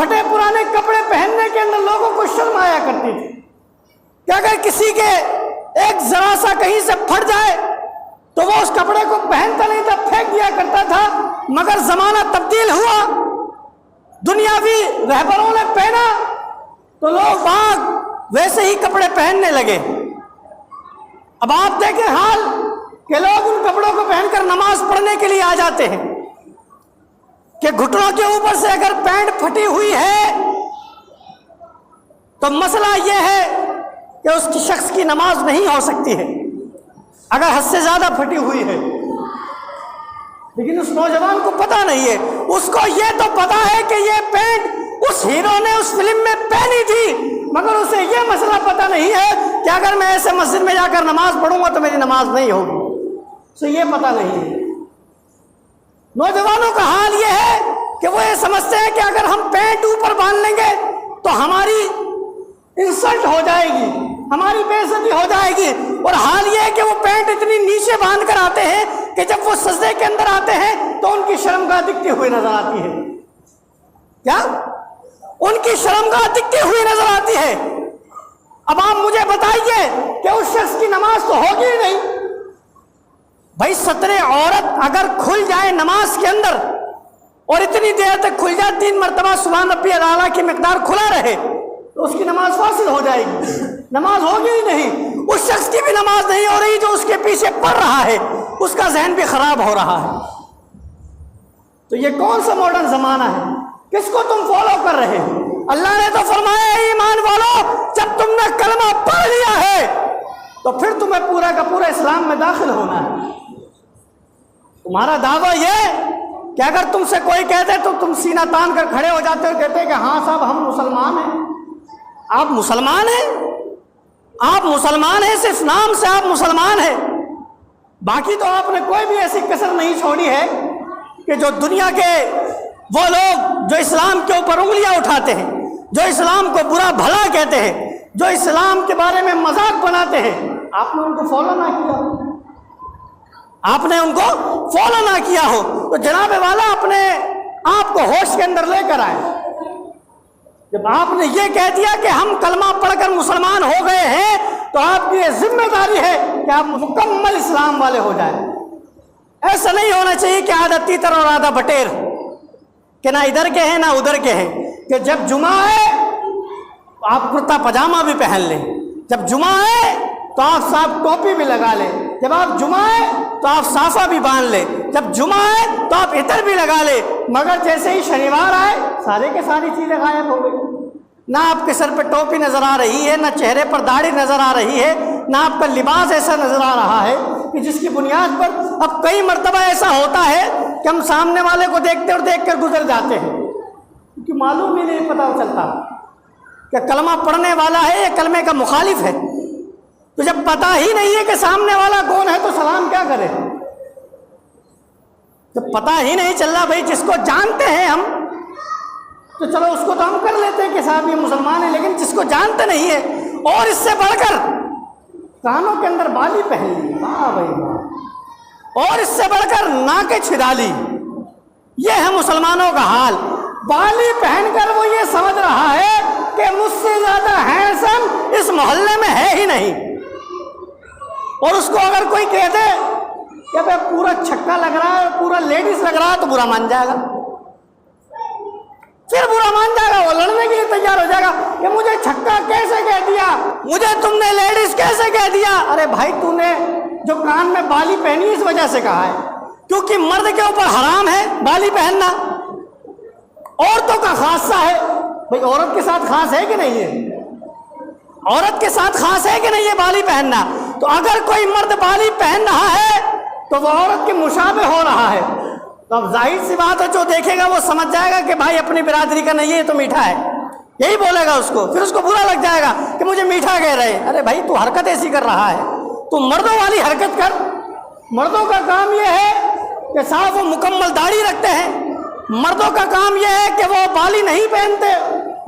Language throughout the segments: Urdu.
پھٹے پرانے کپڑے پہننے کے اندر لوگوں کو شرم آیا کرتی تھی کہ اگر کسی کے ایک ذرا سا کہیں سے پھٹ جائے تو وہ اس کپڑے کو پہنتا نہیں تھا، پھینک دیا کرتا تھا۔ مگر زمانہ تبدیل ہوا، دنیاوی رہبروں نے پہنا تو لوگ باغ ویسے ہی کپڑے پہننے لگے۔ اب آپ دیکھیں حال کہ لوگ ان کپڑوں کو پہن کر نماز پڑھنے کے لیے آ جاتے ہیں کہ گھٹنوں کے اوپر سے اگر پینٹ پھٹی ہوئی ہے تو مسئلہ یہ ہے کہ اس کی شخص کی نماز نہیں ہو سکتی ہے اگر حد سے زیادہ پھٹی ہوئی ہے۔ لیکن اس نوجوان کو پتہ نہیں ہے، اس کو یہ تو پتہ ہے کہ یہ پینٹ اس ہیرو نے اس فلم میں پہنی تھی، مگر اسے یہ مسئلہ پتہ نہیں ہے کہ اگر میں ایسے مسجد میں جا کر نماز پڑھوں گا تو میری نماز نہیں ہوگی، اسے یہ پتہ نہیں ہے۔ نوجوانوں کا حال یہ ہے کہ وہ یہ سمجھتے ہیں کہ اگر ہم پینٹ اوپر باندھ لیں گے تو ہماری انسلٹ ہو جائے گی، ہماری بے عزتی ہو جائے گی، اور حال یہ ہے کہ وہ پینٹ اتنی نیچے باندھ کر آتے ہیں کہ جب وہ سجدے کے اندر آتے ہیں تو ان کی شرمگاہ دکھتی ہوئی نظر آتی ہے۔ کیا؟ ان کی شرمگاہ دکھتی ہوئی نظر آتی ہے۔ اب آپ مجھے بتائیے کہ اس شخص کی نماز تو ہوگی ہی نہیں۔ بھائی سترے عورت اگر کھل جائے نماز کے اندر اور اتنی دیر تک کھل جائے 3 مرتبہ سبحان ربی الاعلیٰ کی مقدار کھلا رہے تو اس کی نماز فاسد ہو جائے گی، نماز ہوگی ہی نہیں۔ اس شخص کی بھی نماز نہیں ہو رہی جو اس کے پیچھے پڑھ رہا ہے، اس کا ذہن بھی خراب ہو رہا ہے۔ تو یہ کون سا ماڈرن زمانہ ہے؟ کس کو تم فالو کر رہے ہو؟ اللہ نے تو فرمایا ہے ایمان والو، جب تم نے کلمہ پڑھ لیا ہے تو پھر تمہیں پورا کا پورا اسلام میں داخل ہونا ہے۔ تمہارا دعویٰ یہ کہ اگر تم سے کوئی کہتے تو تم سینہ تان کر کھڑے ہو جاتے اور کہتے کہ ہاں صاحب ہم مسلمان ہیں۔ آپ مسلمان ہیں؟ آپ مسلمان ہیں، صرف نام سے آپ مسلمان ہیں، باقی تو آپ نے کوئی بھی ایسی کسر نہیں چھوڑی ہے کہ جو دنیا کے وہ لوگ جو اسلام کے اوپر انگلیاں اٹھاتے ہیں، جو اسلام کو برا بھلا کہتے ہیں، جو اسلام کے بارے میں مذاق بناتے ہیں، آپ نے ان کو فالو نہ کیا، آپ نے ان کو فالو نہ کیا ہو تو جناب والا اپنے آپ کو ہوش کے اندر لے کر آئے۔ جب آپ نے یہ کہہ دیا کہ ہم کلمہ پڑھ کر مسلمان ہو گئے ہیں تو آپ کی یہ ذمہ داری ہے کہ آپ مکمل اسلام والے ہو جائیں۔ ایسا نہیں ہونا چاہیے کہ آدھا تیتر اور آدھا بٹیر، کہ نہ ادھر کے ہیں نہ ادھر کے ہیں، کہ جب جمعہ ہے آپ کرتا پاجامہ بھی پہن لیں، جب جمعہ ہے تو آپ صاحب ٹوپی بھی لگا لیں، جب آپ جمعہ ہے تو آپ صافہ بھی باندھ لیں، جب جمعہ ہے تو آپ عطر بھی لگا لیں، مگر جیسے ہی شنیوار آئے سارے کے ساری چیزیں غائب ہو گئی۔ نہ آپ کے سر پہ ٹوپی نظر آ رہی ہے، نہ چہرے پر داڑھی نظر آ رہی ہے، نہ آپ کا لباس ایسا نظر آ رہا ہے کہ جس کی بنیاد پر اب کئی مرتبہ ایسا ہوتا ہے کہ ہم سامنے والے کو دیکھتے اور دیکھ کر گزر جاتے ہیں کیونکہ معلوم ہی نہیں پتہ چلتا کہ کلمہ پڑھنے والا ہے یا کلمے کا مخالف ہے۔ تو جب پتہ ہی نہیں ہے کہ سامنے والا کون ہے تو سلام کیا کرے؟ جب پتہ ہی نہیں چل رہا، بھائی جس کو جانتے ہیں ہم تو چلو اس کو تو ہم کر لیتے ہیں کہ صاحب یہ مسلمان ہے، لیکن جس کو جانتے نہیں ہے اور اس سے بڑھ کر کانوں کے اندر بالی پہن لی، واہ بھائی واہ، اور اس سے بڑھ کر ناکیں چھدا لی، یہ ہے مسلمانوں کا حال۔ بالی پہن کر وہ یہ سمجھ رہا ہے کہ مجھ سے زیادہ ہینڈسم اس محلے میں ہے ہی نہیں، اور اس کو اگر کوئی کہہ دے کہ بھائی پورا چھکا لگ رہا ہے، پورا لیڈیز لگ رہا ہے تو برا مان جائے گا، پھر برا مان جائے گا، وہ لڑنے کے لیے تیار ہو جائے گا کہ مجھے چھکا کیسے کہہ دیا، مجھے تم نے لیڈیز کیسے کہہ دیا۔ ارے بھائی تو نے جو کان میں بالی پہنی اس وجہ سے کہا ہے کیونکہ مرد کے اوپر حرام ہے بالی پہننا، عورتوں کا خاصہ ہے۔ بھائی عورت کے ساتھ خاص ہے کہ نہیں ہے؟ عورت کے ساتھ خاص ہے کہ نہیں ہے بالی پہننا؟ تو اگر کوئی مرد بالی پہن رہا ہے تو وہ عورت کے مشابہ ہو رہا ہے، تو اب ظاہر سی بات ہے جو دیکھے گا وہ سمجھ جائے گا کہ بھائی اپنی برادری کا نہیں ہے تو میٹھا ہے، یہی بولے گا اس کو، پھر اس کو برا لگ جائے گا کہ مجھے میٹھا کہہ رہے ہیں۔ ارے بھائی تو حرکت ایسی کر رہا ہے، تو مردوں والی حرکت کر۔ مردوں کا کام یہ ہے کہ صاحب وہ مکمل داڑھی رکھتے ہیں، مردوں کا کام یہ ہے کہ وہ بالی نہیں پہنتے،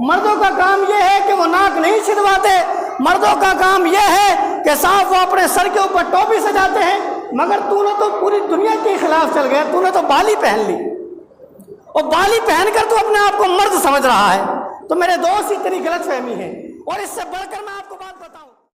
مردوں کا کام یہ ہے کہ وہ ناک نہیں چھدواتے، مردوں کا کام یہ ہے کہ صاحب وہ اپنے سر کے اوپر ٹوپی سجاتے ہیں، مگر تو نے تو پوری دنیا کے خلاف چل گیا، تو نے تو بالی پہن لی۔ اور بالی پہن کر تو اپنے آپ کو مرد سمجھ رہا ہے. تو میرے دوست اتنی غلط فہمی ہے. اور اس سے بڑھ کر میں آپ کو بات بتاؤں.